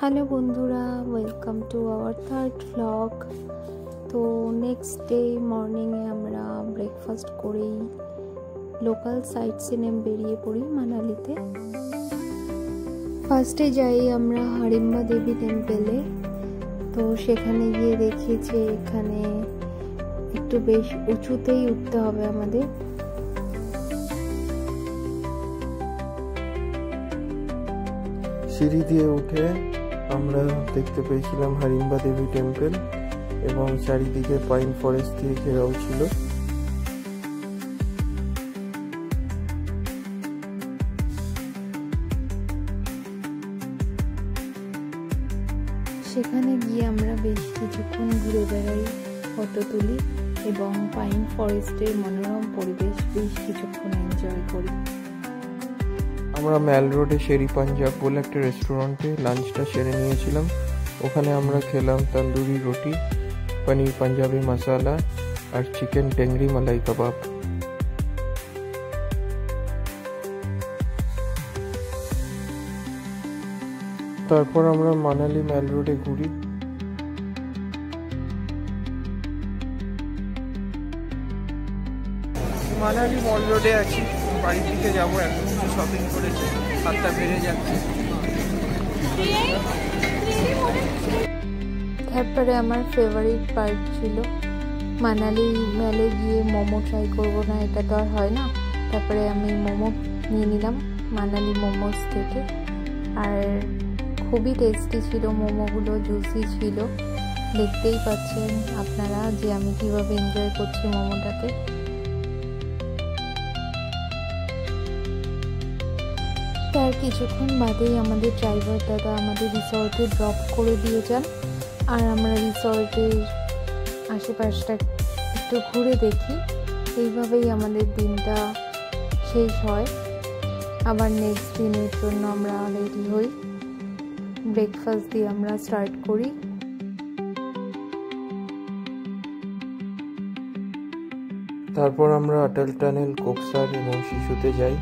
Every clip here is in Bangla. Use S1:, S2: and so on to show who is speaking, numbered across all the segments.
S1: হ্যালো বন্ধুরা, welcome to our third vlog. তো নেক্সট ডে মর্নিংয়ে আমরা ব্রেকফাস্ট করেই লোকাল সাইট সিনে বেরিয়ে পড়ি মানালিতে। ফার্স্টে যাই আমরা হারিম্বা দেবী টেম্পেলে। তো সেখানে গিয়ে দেখি যে এখানে একটু বেশ উঁচুতেই উঠতে হবে আমাদের।
S2: সিঁড়ি দিয়ে উঠে আমরা দেখতে পেয়েছিলাম হারিম্বা দেবী টেম্পল এবং চারিদিকে পাইন ফরেস্ট দিয়ে ঘেরাও ছিল।
S1: সেখানে গিয়ে আমরা বেশ কিছুক্ষণ ঘুরে বেড়াই, ফটো তুলি এবং পাইন ফরেস্টের মনোরম পরিবেশ বেশ কিছুক্ষণ এনজয় করি।
S2: আমরা ম্যাল রোডে শেরি পাঞ্জাব বলে একটা রেস্টুরেন্টে লাঞ্চটা সেরে নিয়েছিলাম। ওখানে আমরা খেলাম তন্দুরি রুটি, পনির পাঞ্জাবি মশালা আর চিকেন টেংরি মালাই কাবাব। তারপর আমরা মানালি ম্যাল রোডে ঘুরি। মানালি মল রোডে আছি, বাড়ির দিকে যাবো। এখন কিছু শপিং করেছি, হাতটা বেড়ে যাচ্ছে।
S1: তারপরে আমার ফেভারিট পার্ট ছিল মানালি মেলে গিয়ে মোমো ট্রাই করবো না, এটা তো আর হয় না। তারপরে আমি মোমো নিয়ে নিলাম মানালি মোমোস থেকে, আর খুবই টেস্টি ছিল মোমোগুলো, জুসি ছিল। দেখতেই পাচ্ছেন আপনারা যে আমি কিভাবে এনজয় করছি মোমোটাকে। তার কিছুক্ষণ বাদেই আমাদের ড্রাইভার দাদা আমাদের রিসর্টে ড্রপ করে দিয়ে যান, আর আমরা রিসর্টের আশেপাশটা একটু ঘুরে দেখি। এইভাবেই আমাদের দিনটা শেষ হয়। আবার নেক্সট দিনের জন্য আমরা রেডি হই, ব্রেকফাস্ট দিয়ে আমরা স্টার্ট করি।
S2: তারপর আমরা অটল টানেল, কোকসার এবং শিশুতে যাই।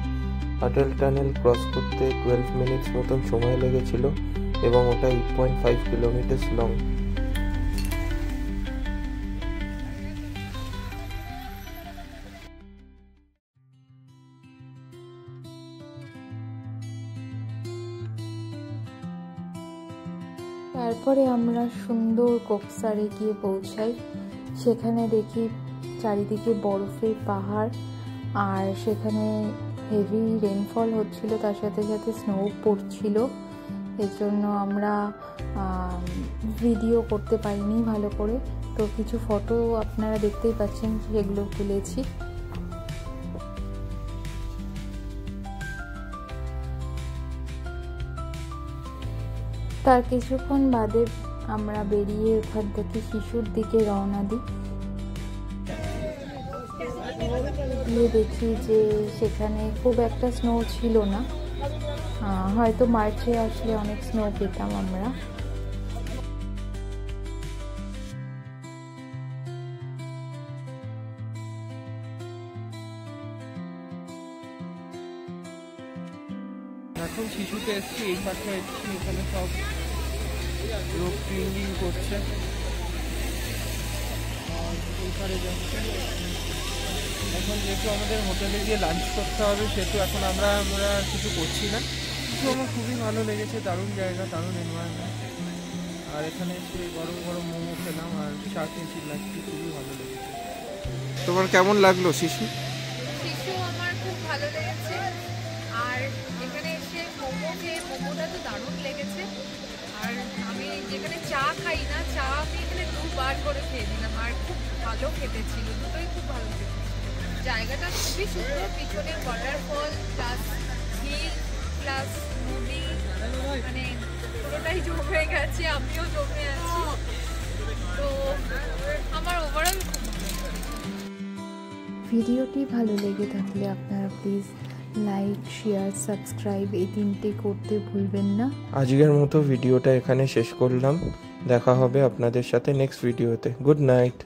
S2: অটল টানেল ক্রস করতে 12 মিনিটস মতন সময় লেগেছিল এবং ওটা 8.5 কিলোমিটার লং।
S1: তারপরে আমরা সুন্দর কোকসারে গিয়ে পৌঁছাই। সেখানে দেখি চারিদিকে বরফের পাহাড়, আর সেখানে হেভি রেনফল হচ্ছিল, তার সাথে সাথে স্নো পড়ছিল। এর জন্য আমরা ভিডিও করতে পারিনি ভালো করে। তো কিছু ফটো আপনারা দেখতেই পাচ্ছেন, সেগুলো তুলেছি। তার কিছুক্ষণ বাদে আমরা বেরিয়ে ওখান থেকে শিশুর দিকে রওনা দিই। গিয়ে দেখি যে সেখানে খুব একটা স্নো ছিল না, হয়তো মার্চে আসলে অনেক স্নো পেতাম আমরা।
S2: এখন শিশুতে এসছি, এই পাশে এসছি, এখানে সব লোক ট্রেনিং করছে। এখন যেহেতু আমাদের হোটেলে গিয়ে লাঞ্চ করতে হবে, সেহেতু এখন আমরা কিছু করছি না। কিন্তু আমার খুবই ভালো লেগেছে, দারুণ জায়গা, দারুণ এনভায়রনমেন্ট। আর এখানে এসে গরম গরম মোমো খেলাম আর চা খেয়েছি, লাঞ্চটি খুবই ভালো লেগেছে। তোমার কেমন লাগলো শিশু?
S3: আমার খুব ভালো লেগেছে, আর এখানে এসে মোমো খেয়ে মোমোটা তো দারুণ লেগেছে। আর আমি যেখানে চা খাই না, চা আমি এখানে 2বার করে খেয়ে দিলাম, আর খুব ভালো খেতে ছিল, দুটোই খুব ভালো খেতে ছিল। জায়গাটা খুবই সুন্দর, পিছনে ওয়াটারফল প্লাস হিল প্লাস নদী, মানে পুরোটাই জমে গেছে, আমিও জমে আছি। তো আমার ওভারঅল খুব
S1: ভিডিওটি ভালো লেগে থাকলে আপনারা প্লিজ লাইক, শেয়ার, সাবস্ক্রাইব এই তিনটে করতে ভুলবেন না।
S2: আজকের মতো ভিডিওটা এখানে শেষ করলাম। দেখা হবে আপনাদের সাথে নেক্সট ভিডিওতে। Good night.